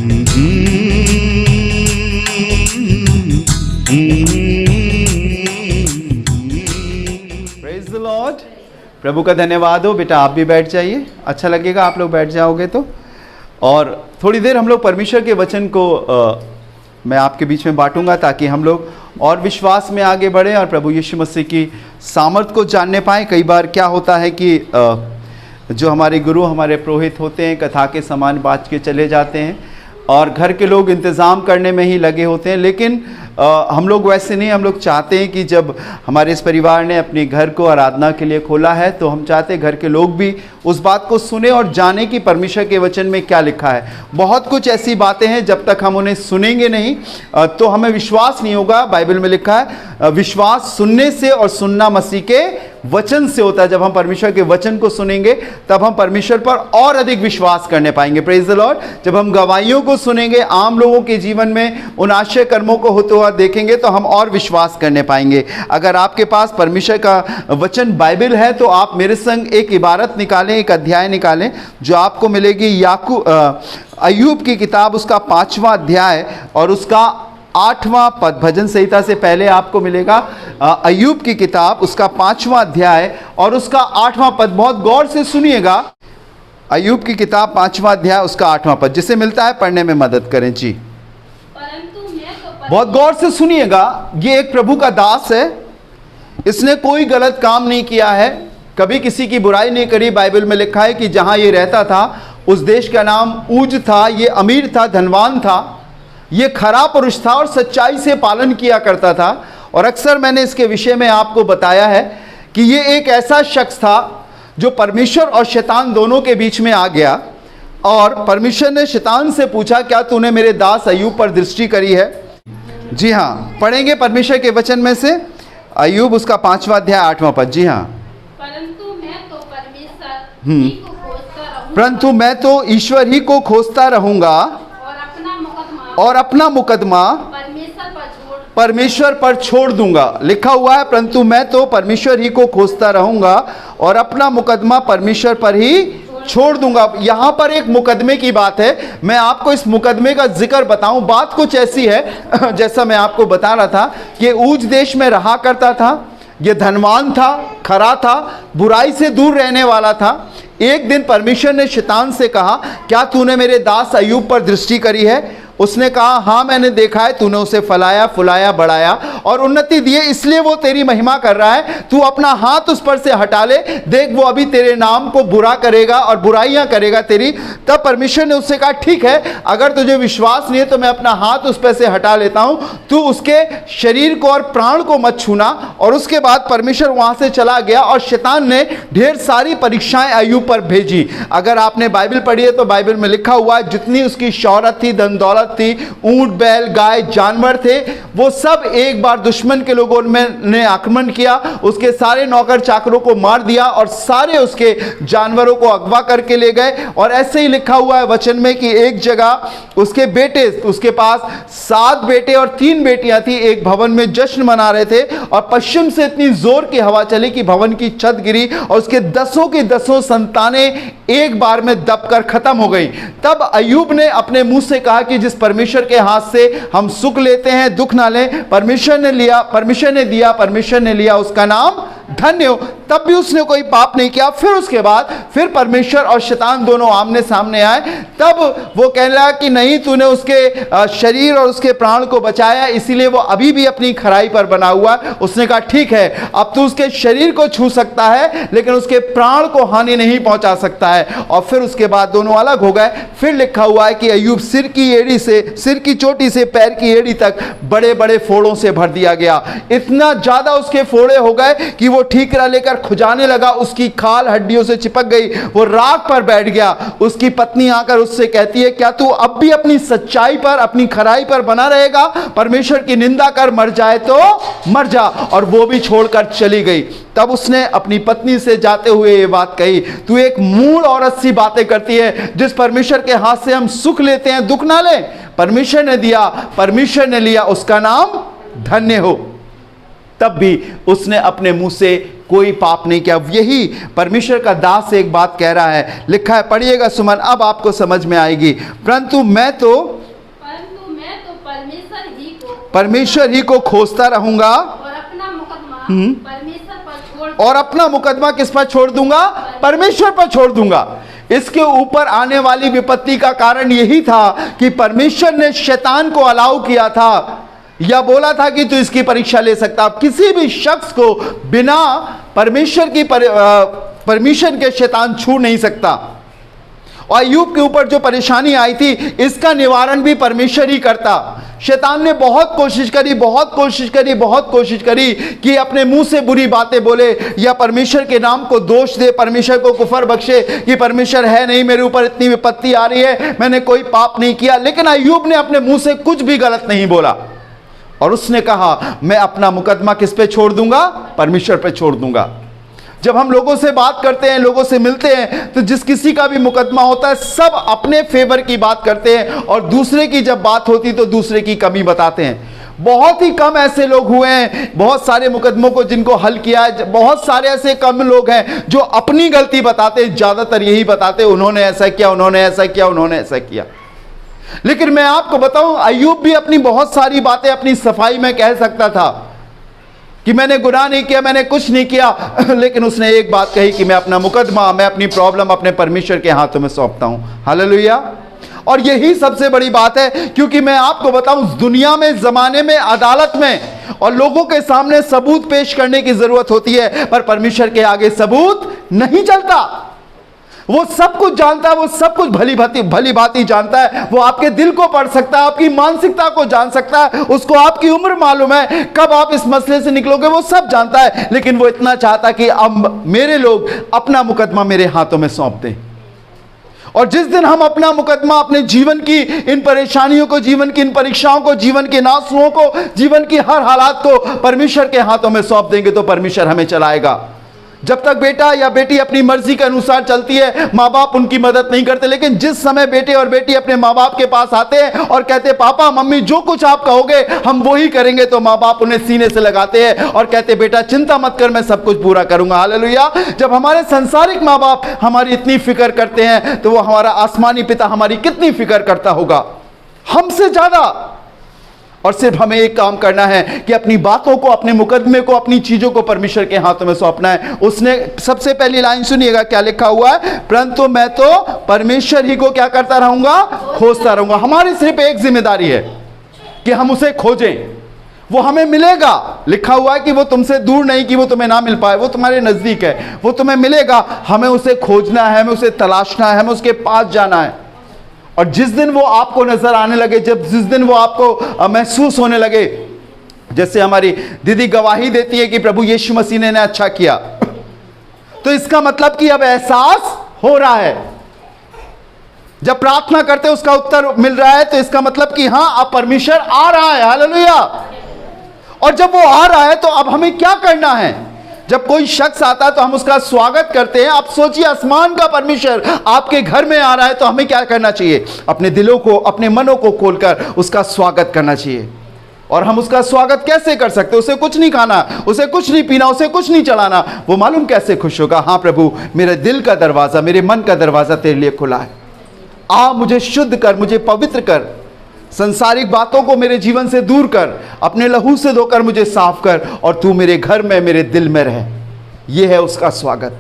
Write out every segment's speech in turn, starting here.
Praise the Lord. प्रभु का धन्यवाद हो। बेटा आप भी बैठ जाइए, अच्छा लगेगा आप लोग बैठ जाओगे तो। और थोड़ी देर हम लोग परमेश्वर के वचन को मैं आपके बीच में बांटूंगा ताकि हम लोग और विश्वास में आगे बढ़ें और प्रभु यीशु मसीह की सामर्थ को जानने पाएँ। कई बार क्या होता है कि जो हमारे गुरु हमारे पुरोहित होते हैं कथा के समान बाँट के चले जाते हैं और घर के लोग इंतज़ाम करने में ही लगे होते हैं, लेकिन हम लोग वैसे नहीं। हम लोग चाहते हैं कि जब हमारे इस परिवार ने अपने घर को आराधना के लिए खोला है तो हम चाहते हैं घर के लोग भी उस बात को सुने और जाने कि परमेश्वर के वचन में क्या लिखा है। बहुत कुछ ऐसी बातें हैं जब तक हम उन्हें सुनेंगे नहीं तो हमें विश्वास नहीं होगा। बाइबल में लिखा है विश्वास सुनने से और सुनना मसीह के वचन से होता है। जब हम परमेश्वर के वचन को सुनेंगे तब हम परमेश्वर पर और अधिक विश्वास करने पाएंगे। Praise the Lord. जब हम गवाहियों को सुनेंगे, आम लोगों के जीवन में उन आश्चर्य कर्मों को होते हुआ देखेंगे तो हम और विश्वास करने पाएंगे। अगर आपके पास परमेश्वर का वचन बाइबल है तो आप मेरे संग एक इबारत निकालें, एक अध्याय निकालें जो आपको मिलेगी अय्यूब की किताब, उसका 5वां अध्याय और उसका 8वां पद। भजन संहिता से पहले आपको मिलेगा अय्यूब की किताब, उसका 5वां अध्याय और उसका 8वां पद। बहुत गौर से सुनिएगा। अय्यूब की किताब 5वां अध्याय उसका 8वां पद। जिसे मिलता है पढ़ने में मदद करें जी। बहुत गौर से सुनिएगा। ये एक प्रभु का दास है, इसने कोई गलत काम नहीं किया है, कभी किसी की बुराई नहीं करी। बाइबल में लिखा है कि जहां ये रहता था उस देश का नाम ऊज था। ये अमीर था, धनवान था, ये खरा पुरुष था और सच्चाई से पालन किया करता था। और अक्सर मैंने इसके विषय में आपको बताया है कि ये एक ऐसा शख्स था जो परमेश्वर और शैतान दोनों के बीच में आ गया और परमेश्वर ने शैतान से पूछा क्या तूने मेरे दास अय्यूब पर दृष्टि करी है। जी हाँ, पढ़ेंगे परमेश्वर के वचन में से अय्यूब उसका 5वां अध्याय 8वां पद। जी हाँ। परंतु मैं तो ईश्वर ही को खोजता रहूंगा और अपना मुकदमा परमेश्वर पर छोड़ दूंगा। लिखा हुआ है परंतु मैं तो परमेश्वर ही को खोजता रहूंगा और अपना मुकदमा परमेश्वर पर ही छोड़ दूंगा। यहां पर एक मुकदमे की बात है। मैं आपको इस मुकदमे का जिक्र बताऊं। बात कुछ ऐसी है जैसा मैं आपको बता रहा था कि ऊज देश में रहा करता था। ये धनवान था, खरा था, बुराई से दूर रहने वाला था। एक दिन परमेश्वर ने शैतान से कहा क्या तूने मेरे दास अय्यूब पर दृष्टि करी है। उसने कहा हाँ मैंने देखा है, तूने उसे फलाया फुलाया बढ़ाया और उन्नति दी है, इसलिए वो तेरी महिमा कर रहा है। तू अपना हाथ उस पर से हटा ले, देख वो अभी तेरे नाम को बुरा करेगा और बुराइयां करेगा तेरी। तब परमेश्वर ने उससे कहा ठीक है, अगर तुझे विश्वास नहीं है तो मैं अपना हाथ उस पर से हटा लेता हूं, तू उसके शरीर को और प्राण को मत छूना। और उसके बाद परमेश्वर वहां से चला गया और शैतान ने ढेर सारी परीक्षाएं अय्यूब पर भेजी। अगर आपने बाइबल पढ़ी है तो बाइबल में लिखा हुआ है जितनी उसकी शौहरत थी, धन दौलत थी, ऊंट बैल गाय जानवर थे, वो सब एक बार दुश्मन के लोगों ने आक्रमण किया, उसके सारे नौकर चाकरों को मार दिया और सारे उसके जानवरों को अगवा करके ले गए। और ऐसे ही लिखा हुआ है वचन में कि एक जगह उसके बेटे, उसके पास 7 बेटे और 3 बेटियां थी, एक भवन में जश्न मना रहे थे और पश्चिम से इतनी जोर की हवा चली कि भवन की छत गिरी और उसके 10 की 10 संतानें एक बार में दबकर खत्म हो गई। तब अय्यूब ने अपने मुंह से कहा कि जिस परमेश्वर के हाथ से हम सुख लेते हैं दुख ना लें, परमेश्वर ने लिया, परमेश्वर ने दिया, परमेश्वर ने लिया, उसका नाम धन्य हो। तब भी उसने कोई पाप नहीं किया। फिर उसके बाद फिर परमेश्वर और शैतान दोनों आमने सामने आए। तब वो कहने लगा कि नहीं, तूने उसके शरीर और उसके प्राण को बचाया, इसीलिए वो अभी भी अपनी खराई पर बना हुआ। उसने कहा ठीक है, अब तू उसके शरीर को छू सकता है लेकिन उसके प्राण को हानि नहीं पहुंचा सकता है। और फिर उसके बाद दोनों अलग हो गए। फिर लिखा हुआ है कि अय्यूब सिर की चोटी से पैर की एड़ी तक बड़े बड़े फोड़ों से भर दिया गया। इतना ज्यादा उसके फोड़े हो गए कि वो ठीकरा लेकर खुजाने लगा, उसकी खाल हड्डियों से चिपक गई, वो राख पर बैठ गया। उसकी पत्नी आकर उससे कहती है क्या तू अब भी अपनी सच्चाई पर, अपनी खराई पर बना रहेगा? परमेश्वर की निंदा कर, मर जाए तो मर जा। और वो भी छोड़कर चली गई। तब उसने अपनी पत्नी से जाते हुए ये बात कही, तू एक मूढ़ औरत सी बातें करती है। जिस परमेश्वर के हाथ से हम सुख लेते हैं दुख ना ले, परमेश्वर ने दिया, परमेश्वर ने लिया, उसका नाम धन्य हो। तब भी उसने अपने मुंह से कोई पाप नहीं किया। यही परमेश्वर का दास एक बात कह रहा है। लिखा है, पढ़िएगा सुमन, अब आपको समझ में आएगी। परंतु मैं तो परमेश्वर ही को खोजता रहूंगा और अपना मुकदमा परमेश्वर पर छोड़ और अपना मुकदमा किस पर छोड़ दूंगा? परमेश्वर पर छोड़ दूंगा। इसके ऊपर आने वाली विपत्ति का कारण यही था कि परमेश्वर ने शैतान को अलाउ किया था या बोला था कि तू इसकी परीक्षा ले सकता। किसी भी शख्स को बिना परमेश्वर की परमिशन के शैतान छू नहीं सकता। और अय्यूब के ऊपर जो परेशानी आई थी, इसका निवारण भी परमेश्वर ही करता। शैतान ने बहुत कोशिश करी कि अपने मुंह से बुरी बातें बोले या परमेश्वर के नाम को दोष दे, परमेश्वर को कुफर बख्शे कि परमेश्वर है नहीं, मेरे ऊपर इतनी विपत्ति आ रही है, मैंने कोई पाप नहीं किया। लेकिन अय्यूब ने अपने मुंह से कुछ भी गलत नहीं बोला और उसने कहा मैं अपना मुकदमा किस पे छोड़ दूंगा? परमेश्वर पे छोड़ दूंगा। जब हम लोगों से बात करते हैं, लोगों से मिलते हैं, तो जिस किसी का भी मुकदमा होता है सब अपने फेवर की बात करते हैं और दूसरे की जब बात होती तो दूसरे की कमी बताते हैं। बहुत ही कम ऐसे लोग हुए हैं, बहुत सारे मुकदमों को जिनको हल किया है, बहुत सारे ऐसे कम लोग हैं जो अपनी गलती बताते हैं। ज्यादातर यही बताते उन्होंने ऐसा किया, उन्होंने ऐसा किया, उन्होंने ऐसा किया। लेकिन मैं आपको बताऊं, अय्यूब भी अपनी बहुत सारी बातें अपनी सफाई में कह सकता था कि मैंने गुनाह नहीं किया, मैंने कुछ नहीं किया, लेकिन उसने एक बात कही कि मैं अपना मुकदमा, मैं अपनी प्रॉब्लम अपने परमेश्वर के हाथों में सौंपता हूं। हालेलुया। और यही सबसे बड़ी बात है, क्योंकि मैं आपको बताऊं, दुनिया में, जमाने में, अदालत में और लोगों के सामने सबूत पेश करने की जरूरत होती है, पर परमेश्वर के आगे सबूत नहीं चलता। वो सब कुछ जानता है, वो सब कुछ भली भांति जानता है। वो आपके दिल को पढ़ सकता है, आपकी मानसिकता को जान सकता है, उसको आपकी उम्र मालूम है, कब आप इस मसले से निकलोगे, वो सब जानता है। लेकिन वो इतना चाहता कि अब मेरे लोग अपना मुकदमा मेरे हाथों में सौंप दें। और जिस दिन हम अपना मुकदमा, अपने जीवन की इन परेशानियों को, जीवन की इन परीक्षाओं को, जीवन के नासुओं को, जीवन की हर हालात को परमेश्वर के हाथों में सौंप देंगे तो परमेश्वर हमें चलाएगा। जब तक बेटा या बेटी अपनी मर्जी के अनुसार चलती है, माँ बाप उनकी मदद नहीं करते। लेकिन जिस समय बेटे और बेटी अपने माँ बाप के पास आते हैं और कहते हैं पापा मम्मी जो कुछ आप कहोगे हम वो ही करेंगे, तो माँ बाप उन्हें सीने से लगाते हैं और कहते हैं बेटा चिंता मत कर, मैं सब कुछ पूरा करूंगा। हालेलुया। जब हमारे संसारिक माँ बाप हमारी इतनी फिक्र करते हैं, तो वो हमारा आसमानी पिता हमारी कितनी फिक्र करता होगा, हमसे ज्यादा। और सिर्फ हमें एक काम करना है कि अपनी बातों को, अपने मुकदमे को, अपनी चीजों को परमेश्वर के हाथों में सौंपना है। उसने सबसे पहली लाइन सुनिएगा क्या लिखा हुआ है, परंतु मैं तो परमेश्वर ही को क्या करता रहूंगा? खोजता रहूंगा। हमारी सिर्फ एक जिम्मेदारी है कि हम उसे खोजें, वो हमें मिलेगा। लिखा हुआ है कि वो तुमसे दूर नहीं कि वो तुम्हें ना मिल पाए, वो तुम्हारे नजदीक है, वो तुम्हें मिलेगा। हमें उसे खोजना है, हमें उसे तलाशना है, हमें उसके पास जाना है। और जिस दिन वो आपको नजर आने लगे, जिस दिन वो आपको महसूस होने लगे, जैसे हमारी दीदी गवाही देती है कि प्रभु यीशु मसीह ने अच्छा किया, तो इसका मतलब कि अब एहसास हो रहा है। जब प्रार्थना करते उसका उत्तर मिल रहा है, तो इसका मतलब कि हां अब परमेश्वर आ रहा है। हालेलुया। और जब वो आ रहा है तो अब हमें क्या करना है? जब कोई शख्स आता है तो हम उसका स्वागत करते हैं। आप सोचिए, आसमान का परमेश्वर आपके घर में आ रहा है तो हमें क्या करना चाहिए? अपने दिलों को, अपने मनों को खोलकर उसका स्वागत करना चाहिए। और हम उसका स्वागत कैसे कर सकते? उसे कुछ नहीं खाना, उसे कुछ नहीं पीना, उसे कुछ नहीं चलाना। वो मालूम कैसे खुश होगा? हाँ प्रभु, मेरे दिल का दरवाजा, मेरे मन का दरवाजा तेरे लिए खुला है। आ मुझे शुद्ध कर, मुझे पवित्र कर, संसारिक बातों को मेरे जीवन से दूर कर, अपने लहू से धोकर मुझे साफ कर, और तू मेरे घर में, मेरे दिल में रहे। यह है उसका स्वागत।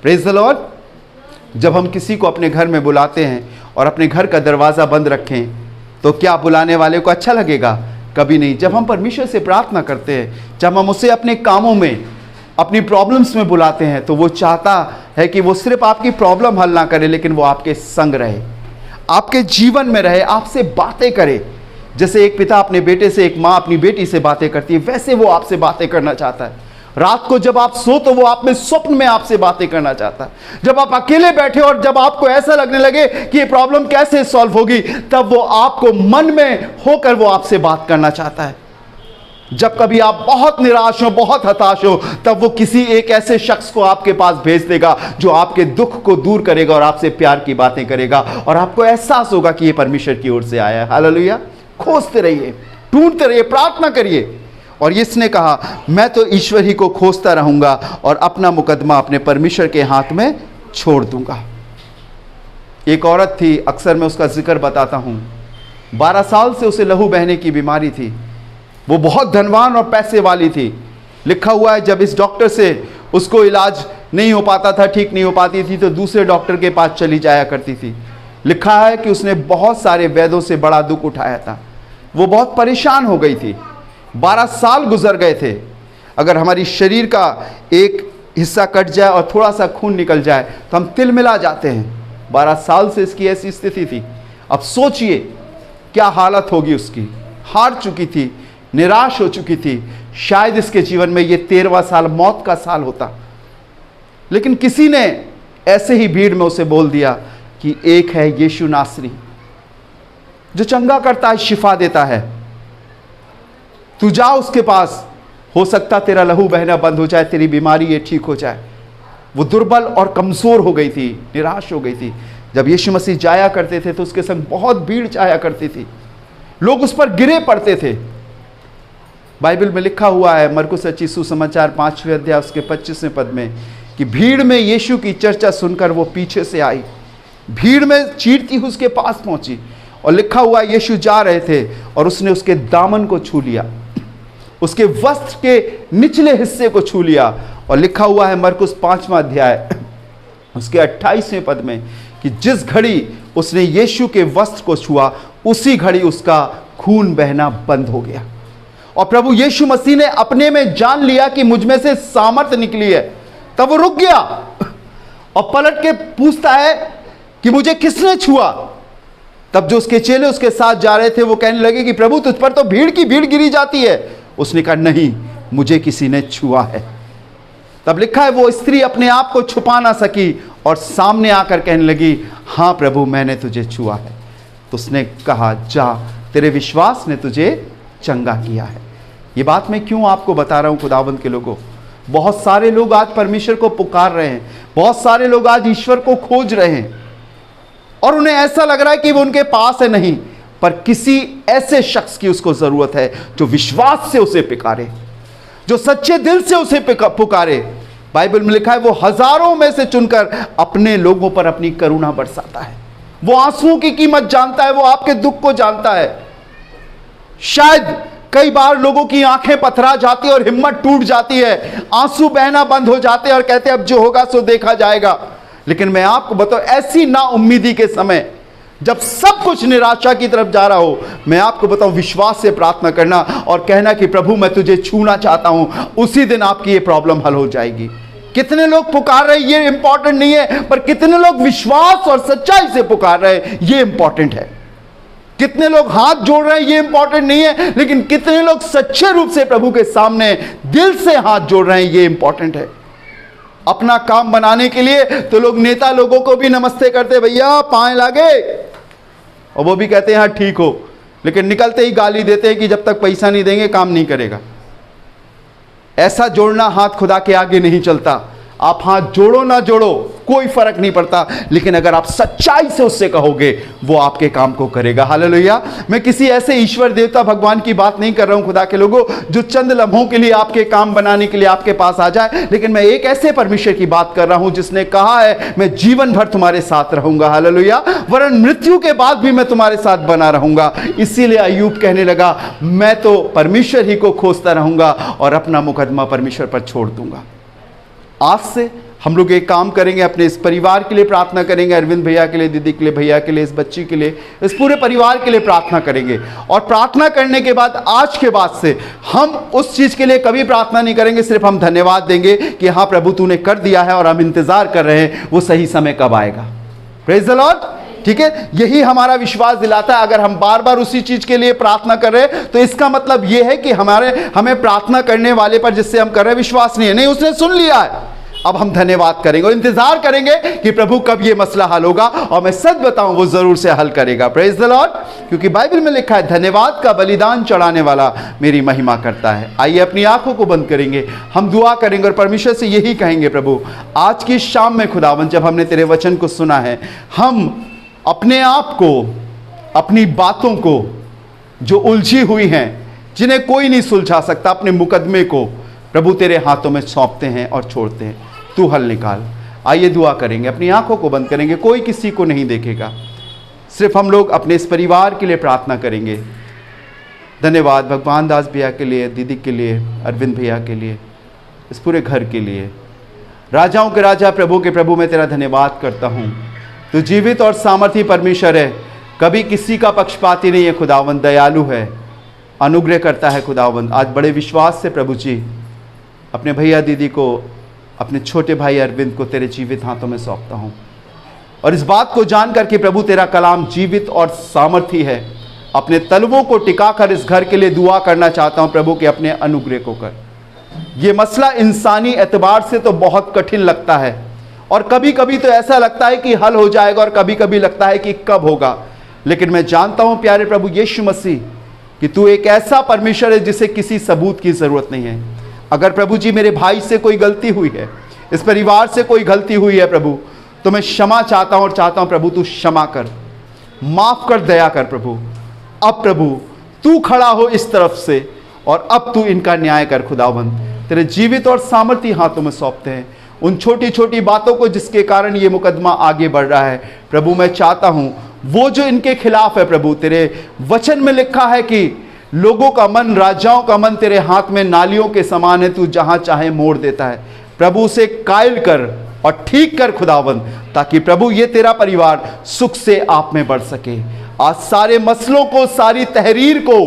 Praise the Lord. जब हम किसी को अपने घर में बुलाते हैं और अपने घर का दरवाज़ा बंद रखें, तो क्या बुलाने वाले को अच्छा लगेगा? कभी नहीं। जब हम परमेश्वर से प्रार्थना करते हैं, जब हम उसे अपने कामों में, अपनी प्रॉब्लम्स में बुलाते हैं, तो वो चाहता है कि वो सिर्फ आपकी प्रॉब्लम हल ना करे, लेकिन वो आपके संग रहे, आपके जीवन में रहे, आपसे बातें करे। जैसे एक पिता अपने बेटे से, एक माँ अपनी बेटी से बातें करती है, वैसे वो आपसे बातें करना चाहता है। रात को जब आप सो तो वो आप में स्वप्न में आपसे बातें करना चाहता है। जब आप अकेले बैठे और जब आपको ऐसा लगने लगे कि ये प्रॉब्लम कैसे सॉल्व होगी, तब वो आपको मन में होकर वो आपसे बात करना चाहता है। जब कभी आप बहुत निराश हो, बहुत हताश हो, तब वो किसी एक ऐसे शख्स को आपके पास भेज देगा जो आपके दुख को दूर करेगा और आपसे प्यार की बातें करेगा, और आपको एहसास होगा कि ये परमेश्वर की ओर से आया है। हालेलुया। खोजते रहिए, ढूंढते रहिए, प्रार्थना करिए। और इसने कहा मैं तो ईश्वर ही को खोजता रहूंगा और अपना मुकदमा अपने परमेश्वर के हाथ में छोड़ दूंगा। एक औरत थी, अक्सर मैं उसका जिक्र बताता हूं। 12 साल से उसे लहू बहने की बीमारी थी। वो बहुत धनवान और पैसे वाली थी। लिखा हुआ है जब इस डॉक्टर से उसको इलाज नहीं हो पाता था, ठीक नहीं हो पाती थी, तो दूसरे डॉक्टर के पास चली जाया करती थी। लिखा है कि उसने बहुत सारे वैद्यों से बड़ा दुख उठाया था। वो बहुत परेशान हो गई थी। 12 साल गुजर गए थे। अगर हमारी शरीर का एक हिस्सा कट जाए और थोड़ा सा खून निकल जाए तो हम तिलमिला जाते हैं। 12 साल से इसकी ऐसी स्थिति थी। अब सोचिए क्या हालत होगी उसकी। हार चुकी थी, निराश हो चुकी थी। शायद इसके जीवन में ये 13वां साल मौत का साल होता, लेकिन किसी ने ऐसे ही भीड़ में उसे बोल दिया कि एक है यीशु नासरी जो चंगा करता है, शिफा देता है, तू जा उसके पास, हो सकता तेरा लहू बहना बंद हो जाए, तेरी बीमारी ये ठीक हो जाए। वो दुर्बल और कमजोर हो गई थी, निराश हो गई थी। जब यीशु मसीह जाया करते थे तो उसके संग बहुत भीड़ जाया करती थी। लोग उस पर गिरे पड़ते थे। बाइबल में लिखा हुआ है मरकुस रचित सुसमाचार 5वें अध्याय उसके 25वें पद में कि भीड़ में यीशु की चर्चा सुनकर वो पीछे से आई, भीड़ में चीरती हुई उसके पास पहुंची, और लिखा हुआ है यीशु जा रहे थे और उसने उसके दामन को छू लिया, उसके वस्त्र के निचले हिस्से को छू लिया। और लिखा हुआ है मरकुस 5वां अध्याय उसके 28वें पद में कि जिस घड़ी उसने यीशु के वस्त्र को छुआ उसी घड़ी उसका खून बहना बंद हो गया। और प्रभु यीशु मसीह ने अपने में जान लिया कि मुझ में से सामर्थ्य निकली है, तब वो रुक गया और पलट के पूछता है कि मुझे किसने छुआ। तब जो उसके चेले उसके साथ जा रहे थे वो कहने लगे कि प्रभु तुझ पर तो भीड़ की भीड़ गिरी जाती है। उसने कहा नहीं, मुझे किसी ने छुआ है। तब लिखा है वो स्त्री अपने आप को छुपा ना सकी और सामने आकर कहने लगी हाँ प्रभु मैंने तुझे छुआ है। तो उसने कहा जा, तेरे विश्वास ने तुझे चंगा किया है। ये बात मैं क्यों आपको बता रहा हूं खुदावंद के लोगों, बहुत सारे लोग आज परमेश्वर को पुकार रहे हैं, बहुत सारे लोग आज ईश्वर को खोज रहे हैं और उन्हें ऐसा लग रहा है कि वो उनके पास है नहीं, पर किसी ऐसे शख्स की उसको जरूरत है जो विश्वास से उसे पुकारे, जो सच्चे दिल से उसे पुकारे। बाइबल में लिखा है वो हजारों में से चुनकर अपने लोगों पर अपनी करुणा बरसाता है। वो आंसुओं की कीमत जानता है, वो आपके दुख को जानता है। शायद कई बार लोगों की आंखें पथरा जाती है और हिम्मत टूट जाती है, आंसू बहना बंद हो जाते हैं और कहते हैं अब जो होगा सो देखा जाएगा। लेकिन मैं आपको बताऊं ऐसी नाउम्मीदी के समय जब सब कुछ निराशा की तरफ जा रहा हो, मैं आपको बताऊं विश्वास से प्रार्थना करना और कहना कि प्रभु मैं तुझे छूना चाहता हूं, उसी दिन आपकी ये प्रॉब्लम हल हो जाएगी। कितने लोग पुकार रहे ये इंपॉर्टेंट नहीं है, पर कितने लोग विश्वास और सच्चाई से पुकार रहे ये इंपॉर्टेंट है। कितने लोग हाथ जोड़ रहे हैं ये इंपॉर्टेंट नहीं है, लेकिन कितने लोग सच्चे रूप से प्रभु के सामने दिल से हाथ जोड़ रहे हैं ये इंपॉर्टेंट है। अपना काम बनाने के लिए तो लोग नेता लोगों को भी नमस्ते करते, भैया पाए लागे, और वो भी कहते हैं हाँ ठीक हो, लेकिन निकलते ही गाली देते हैं कि जब तक पैसा नहीं देंगे काम नहीं करेगा। ऐसा जोड़ना हाथ खुदा के आगे नहीं चलता। आप हाथ जोड़ो ना जोड़ो कोई फर्क नहीं पड़ता, लेकिन अगर आप सच्चाई से उससे कहोगे वो आपके काम को करेगा। हालेलुया। मैं किसी ऐसे ईश्वर देवता भगवान की बात नहीं कर रहा हूं खुदा के लोगों जो चंद लम्हों के लिए आपके काम बनाने के लिए आपके पास आ जाए, लेकिन मैं एक ऐसे परमेश्वर की बात कर रहा हूं जिसने कहा है मैं जीवन भर तुम्हारे साथ रहूंगा। हालेलुया। वरन मृत्यु के बाद भी मैं तुम्हारे साथ बना रहूंगा। इसीलिए अय्यूब कहने लगा मैं तो परमेश्वर ही को खोजता रहूंगा और अपना मुकदमा परमेश्वर पर छोड़ दूंगा। आज से हम लोग एक काम करेंगे, अपने इस परिवार के लिए प्रार्थना करेंगे, अरविंद भैया के लिए, दीदी के लिए, भैया के लिए, इस बच्ची के लिए, इस पूरे परिवार के लिए प्रार्थना करेंगे। और प्रार्थना करने के बाद आज के बाद से हम उस चीज़ के लिए कभी प्रार्थना नहीं करेंगे, सिर्फ हम धन्यवाद देंगे कि हाँ प्रभु तूने कर दिया है और हम इंतजार कर रहे हैं वो सही समय कब आएगा। Praise the Lord. ठीक है, यही हमारा विश्वास दिलाता है। अगर हम बार बार उसी चीज के लिए प्रार्थना कर रहे हैं तो इसका मतलब यह है कि हमें प्रार्थना करने वाले पर जिससे हम कर रहे हैं विश्वास नहीं है। नहीं, उसने सुन लिया है। अब हम धन्यवाद करेंगे और इंतजार करेंगे कि प्रभु कब ये मसला हल होगा, और मैं सच बताऊं वो जरूर से हल करेगा। Praise the Lord. क्योंकि बाइबल में लिखा है धन्यवाद का बलिदान चढ़ाने वाला मेरी महिमा करता है। आइए अपनी आंखों को बंद करेंगे, हम दुआ करेंगे और परमेश्वर से यही कहेंगे प्रभु आज की शाम में खुदावन जब हमने तेरे वचन को सुना है, हम अपने आप को, अपनी बातों को जो उलझी हुई हैं, जिन्हें कोई नहीं सुलझा सकता, अपने मुकदमे को प्रभु तेरे हाथों में सौंपते हैं और छोड़ते हैं। तू हल निकाल। आइए दुआ करेंगे, अपनी आंखों को बंद करेंगे, कोई किसी को नहीं देखेगा, सिर्फ हम लोग अपने इस परिवार के लिए प्रार्थना करेंगे। धन्यवाद भगवान दास भैया के लिए, दीदी के लिए, अरविंद भैया के लिए, इस पूरे घर के लिए। राजाओं के राजा, प्रभु के प्रभु, मैं तेरा धन्यवाद करता हूँ। तू जीवित और सामर्थी परमेश्वर है, कभी किसी का पक्षपाती नहीं है खुदावंद, दयालु है, अनुग्रह करता है खुदावंद। आज बड़े विश्वास से प्रभु जी अपने भैया दीदी को, अपने छोटे भाई अरविंद को तेरे जीवित हाथों में सौंपता हूँ, और इस बात को जान करके प्रभु तेरा कलाम जीवित और सामर्थी है। अपने तलवों को टिकाकर इस घर के लिए दुआ करना चाहता हूँ प्रभु कि अपने अनुग्रह को कर। ये मसला इंसानी एतबार से तो बहुत कठिन लगता है, और कभी कभी तो ऐसा लगता है कि हल हो जाएगा, और कभी कभी लगता है कि कब होगा। लेकिन मैं जानता हूँ प्यारे प्रभु यीशु मसीह कि तू एक ऐसा परमेश्वर है जिसे किसी सबूत की ज़रूरत नहीं है। अगर प्रभु जी मेरे भाई से कोई गलती हुई है, इस परिवार से कोई गलती हुई है प्रभु, तो मैं क्षमा चाहता हूँ, और चाहता हूँ प्रभु तू क्षमा कर, माफ़ कर, दया कर प्रभु। अब प्रभु तू खड़ा हो इस तरफ से, और अब तू इनका न्याय कर खुदावंद। तेरे जीवित और सामर्थी हाथों में सौंपते हैं उन छोटी छोटी बातों को जिसके कारण ये मुकदमा आगे बढ़ रहा है प्रभु। मैं चाहता हूँ वो जो इनके खिलाफ है प्रभु, तेरे वचन में लिखा है कि लोगों का मन, राजाओं का मन तेरे हाथ में नालियों के समान है, तू जहां चाहे मोड़ देता है। प्रभु उसे कायल कर और ठीक कर खुदावंद, ताकि प्रभु ये तेरा परिवार सुख से आप में बढ़ सके। आज सारे मसलों को, सारी तहरीर को,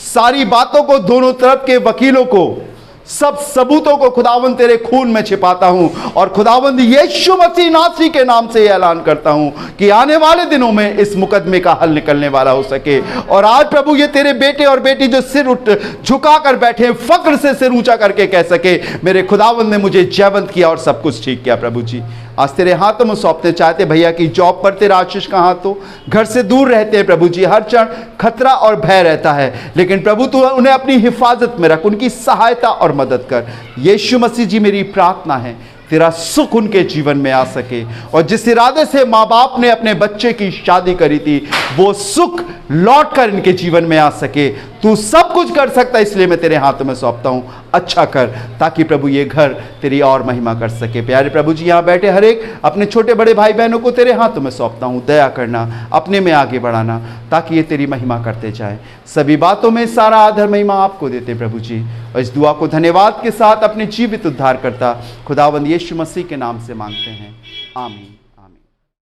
सारी बातों को, दोनों तरफ के वकीलों को, सब सबूतों को खुदावंद तेरे खून में छिपाता हूं, और खुदावंद यीशु मसीह नासरी के नाम से ऐलान करता हूं कि आने वाले दिनों में इस मुकदमे का हल निकलने वाला हो सके। और आज प्रभु ये तेरे बेटे और बेटी जो सिर उठ झुका कर बैठे, फक्र से सिर ऊंचा करके कह सके मेरे खुदावंद ने मुझे जयवंत किया और सब कुछ ठीक किया। प्रभु जी आज तेरे हाथों में सौंपते चाहते भैया की जॉब पर तेरा आशीष का हाथ हो, घर से दूर रहते हैं प्रभु जी, हर क्षण खतरा और भय रहता है, लेकिन प्रभु तू उन्हें अपनी हिफाजत में रख, उनकी सहायता और मदद कर। यीशु मसीह जी मेरी प्रार्थना है तेरा सुख उनके जीवन में आ सके, और जिस इरादे से माँ बाप ने अपने बच्चे की शादी करी थी वो सुख लौट कर इनके जीवन में आ सके। तू सब कुछ कर सकता है, इसलिए मैं तेरे हाथों में सौंपता हूँ। अच्छा कर ताकि प्रभु ये घर तेरी और महिमा कर सके। प्यारे प्रभु जी यहाँ बैठे हर एक अपने छोटे बड़े भाई बहनों को तेरे हाथों में सौंपता हूँ। दया करना, अपने में आगे बढ़ाना, ताकि ये तेरी महिमा करते जाए। सभी बातों में सारा आदर महिमा आपको देते प्रभु जी, और इस दुआ को धन्यवाद के साथ अपने जीवित उद्धार करता खुदावंद यीशु मसीह के नाम से मांगते हैं, आमीन।